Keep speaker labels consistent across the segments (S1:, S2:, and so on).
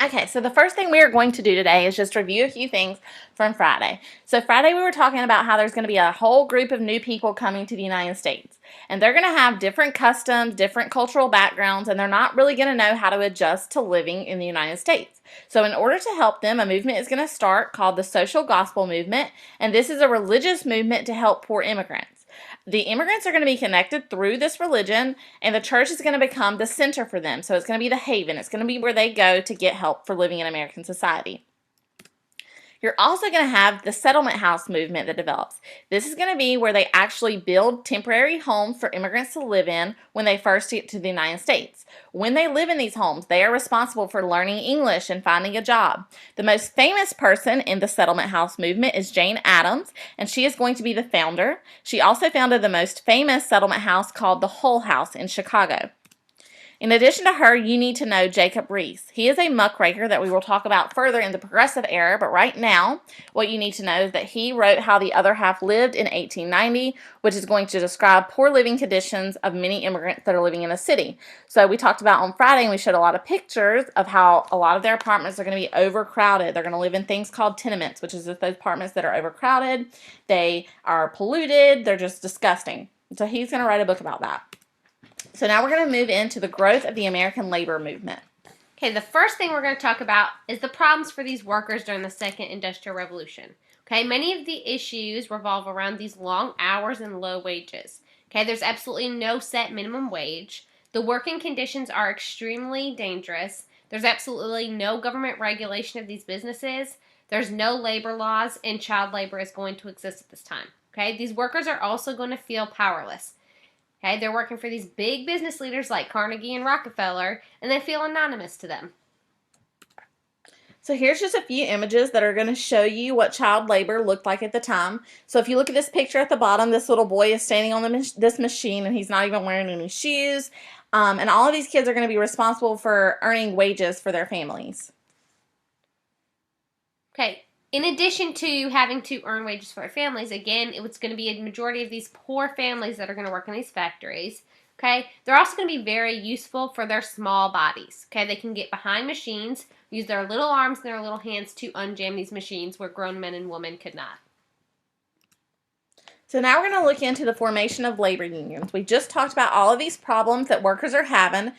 S1: Okay, so the first thing we are going to do today is just review a few things from Friday. So Friday we were talking about how there's going to be a whole group of new people coming to the United States. And they're going to have different customs, different cultural backgrounds, and they're not really going to know how to adjust to living in the United States. So in order to help them, a movement is going to start called the Social Gospel Movement, and this is a religious movement to help poor immigrants. The immigrants are going to be connected through this religion, and the church is going to become the center for them. So it's going to be the haven. It's going to be where they go to get help for living in American society. You're also going to have the settlement house movement that develops. This is going to be where they actually build temporary homes for immigrants to live in when they first get to the United States. When they live in these homes, they are responsible for learning English and finding a job. The most famous person in the settlement house movement is Jane Addams, and she is going to be the founder. She also founded the most famous settlement house called the Hull House in Chicago. In addition to her, you need to know Jacob Riis. He is a muckraker that we will talk about further in the Progressive Era, but right now, what you need to know is that he wrote How the Other Half Lived in 1890, which is going to describe poor living conditions of many immigrants that are living in a city. So we talked about on Friday, and we showed a lot of pictures of how a lot of their apartments are going to be overcrowded. They're going to live in things called tenements, which is those apartments that are overcrowded. They are polluted. They're just disgusting. So he's going to write a book about that. So now we're going to move into the growth of the American labor movement.
S2: Okay, the first thing we're going to talk about is the problems for these workers during the Second Industrial Revolution. Okay, many of the issues revolve around these long hours and low wages. Okay, there's absolutely no set minimum wage. The working conditions are extremely dangerous. There's absolutely no government regulation of these businesses. There's no labor laws, and child labor is going to exist at this time. Okay, these workers are also going to feel powerless. Okay, they're working for these big business leaders like Carnegie and Rockefeller, and they feel anonymous to them.
S1: So here's just a few images that are going to show you what child labor looked like at the time. So if you look at this picture at the bottom, this little boy is standing on this machine, and he's not even wearing any shoes. And all of these kids are going to be responsible for earning wages for their families.
S2: Okay, in addition to having to earn wages for their families, again, it's going to be a majority of these poor families that are going to work in these factories. Okay, they're also going to be very useful for their small bodies. Okay, they can get behind machines, use their little arms and their little hands to unjam these machines where grown men and women could not.
S1: So now we're going to look into the formation of labor unions. We just talked about all of these problems that workers are having.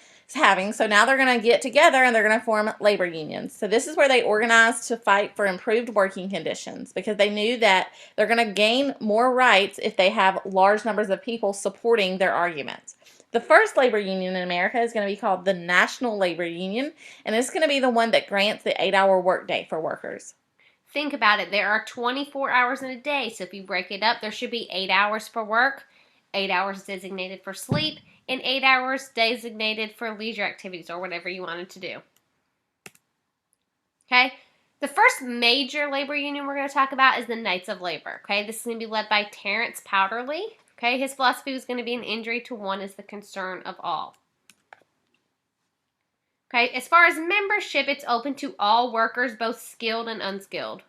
S1: So now they're going to get together and they're going to form labor unions. So this is where they organize to fight for improved working conditions because they knew that they're going to gain more rights if they have large numbers of people supporting their arguments. The first labor union in America is going to be called the National Labor Union, and it's going to be the one that grants the 8-hour workday for workers.
S2: Think about it. There are 24 hours in a day, so if you break it up, there should be 8 hours for work, 8 hours designated for sleep, and 8 hours designated for leisure activities or whatever you wanted to do. Okay? The first major labor union we're going to talk about is the Knights of Labor. Okay? This is going to be led by Terence Powderly. Okay? His philosophy was going to be an injury to one is the concern of all. Okay? As far as membership, it's open to all workers, both skilled and unskilled.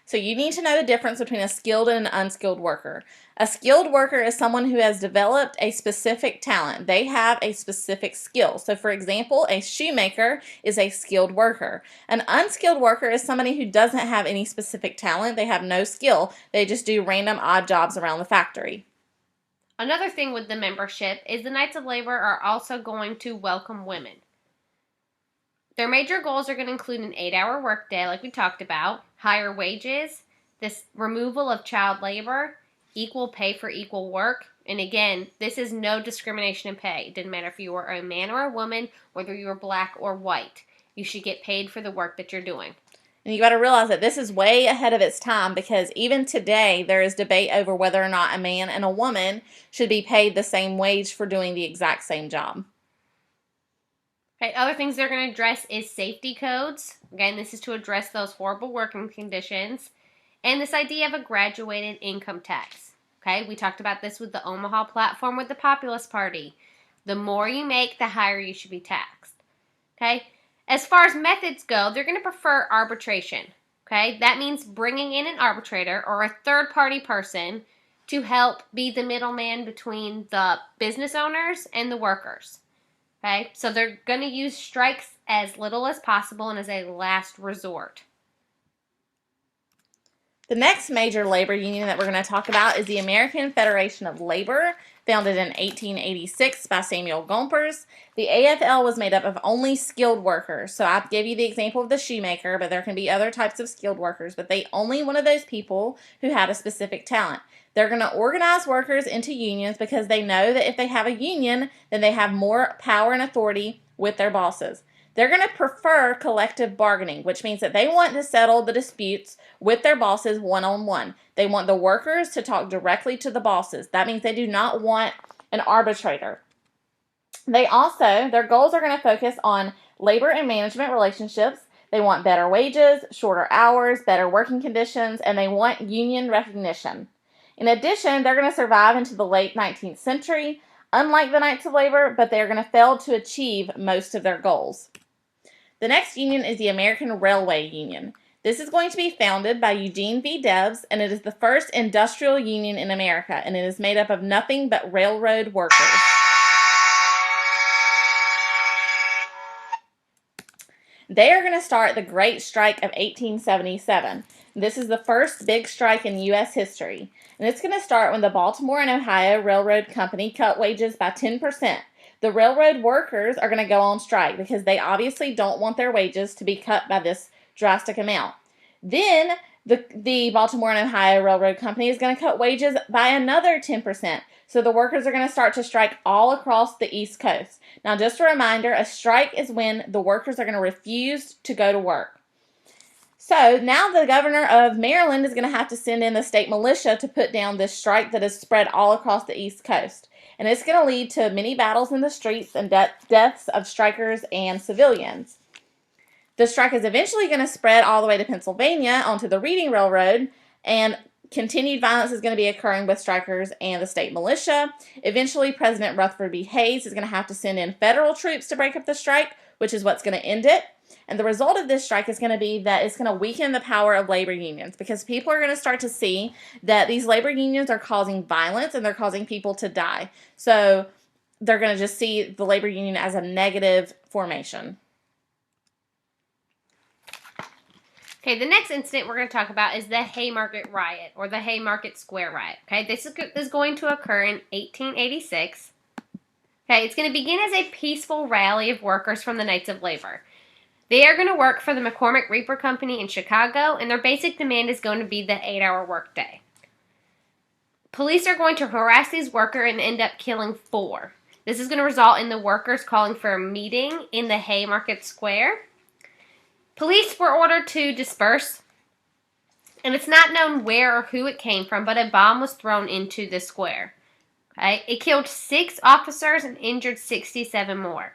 S1: So you need to know the difference between a skilled and an unskilled worker. A skilled worker is someone who has developed a specific talent. They have a specific skill. So for example, a shoemaker is a skilled worker. An unskilled worker is somebody who doesn't have any specific talent. They have no skill. They just do random odd jobs around the factory.
S2: Another thing with the membership is the Knights of Labor are also going to welcome women. Their major goals are going to include an 8-hour workday, like we talked about, higher wages, this removal of child labor, equal pay for equal work, and again, this is no discrimination in pay. It doesn't matter if you are a man or a woman, whether you are black or white. You should get paid for the work that you're doing.
S1: And you got to realize that this is way ahead of its time because even today there is debate over whether or not a man and a woman should be paid the same wage for doing the exact same job.
S2: Okay, other things they're going to address is safety codes. Again, this is to address those horrible working conditions. And this idea of a graduated income tax. Okay, we talked about this with the Omaha platform with the Populist Party. The more you make, the higher you should be taxed. Okay, as far as methods go, they're going to prefer arbitration. Okay, that means bringing in an arbitrator or a third-party person to help be the middleman between the business owners and the workers. Okay, so they're going to use strikes as little as possible and as a last resort.
S1: The next major labor union that we're going to talk about is the American Federation of Labor, founded in 1886 by Samuel Gompers. The AFL was made up of only skilled workers. So I gave you the example of the shoemaker, but there can be other types of skilled workers, but they only one of those people who had a specific talent. They're going to organize workers into unions because they know that if they have a union, then they have more power and authority with their bosses. They're going to prefer collective bargaining, which means that they want to settle the disputes with their bosses one-on-one. They want the workers to talk directly to the bosses. That means they do not want an arbitrator. Their goals are going to focus on labor and management relationships. They want better wages, shorter hours, better working conditions, and they want union recognition. In addition, they're going to survive into the late 19th century, unlike the Knights of Labor, but they're going to fail to achieve most of their goals. The next union is the American Railway Union. This is going to be founded by Eugene V. Debs, and it is the first industrial union in America, and it is made up of nothing but railroad workers. They are going to start the Great Strike of 1877. This is the first big strike in U.S. history, and it's going to start when the Baltimore and Ohio Railroad Company cut wages by 10%. The railroad workers are going to go on strike because they obviously don't want their wages to be cut by this drastic amount. Then the Baltimore and Ohio Railroad Company is going to cut wages by another 10%. So the workers are going to start to strike all across the East Coast. Now, just a reminder, a strike is when the workers are going to refuse to go to work. So now the governor of Maryland is going to have to send in the state militia to put down this strike that is spread all across the East Coast. And it's going to lead to many battles in the streets and deaths of strikers and civilians. The strike is eventually going to spread all the way to Pennsylvania onto the Reading Railroad, and continued violence is going to be occurring with strikers and the state militia. Eventually, President Rutherford B. Hayes is going to have to send in federal troops to break up the strike, which is what's going to end it. And the result of this strike is going to be that it's going to weaken the power of labor unions because people are going to start to see that these labor unions are causing violence and they're causing people to die. So they're going to just see the labor union as a negative formation.
S2: Okay, the next incident we're going to talk about is the Haymarket Riot, or the Haymarket Square Riot. Okay, this is going to occur in 1886. Okay, it's going to begin as a peaceful rally of workers from the Knights of Labor. They are going to work for the McCormick Reaper Company in Chicago, and their basic demand is going to be the 8-hour workday. Police are going to harass these workers and end up killing 4. This is going to result in the workers calling for a meeting in the Haymarket Square. Police were ordered to disperse, and it's not known where or who it came from, but a bomb was thrown into the square. Okay? It killed 6 officers and injured 67 more.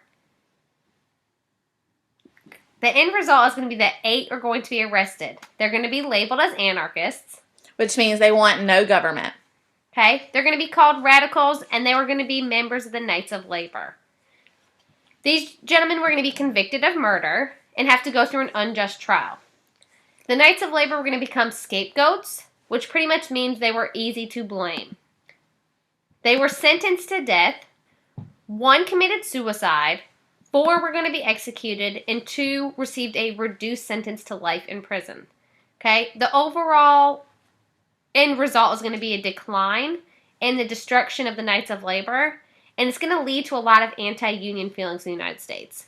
S2: The end result is going to be that 8 are going to be arrested. They're going to be labeled as anarchists.
S1: Which means they want no government.
S2: Okay? They're going to be called radicals, and they were going to be members of the Knights of Labor. These gentlemen were going to be convicted of murder and have to go through an unjust trial. The Knights of Labor were going to become scapegoats, which pretty much means they were easy to blame. They were sentenced to death. 1 committed suicide. 4 were going to be executed, and 2 received a reduced sentence to life in prison. Okay? The overall end result is going to be a decline in the destruction of the Knights of Labor, and it's going to lead to a lot of anti-union feelings in the United States.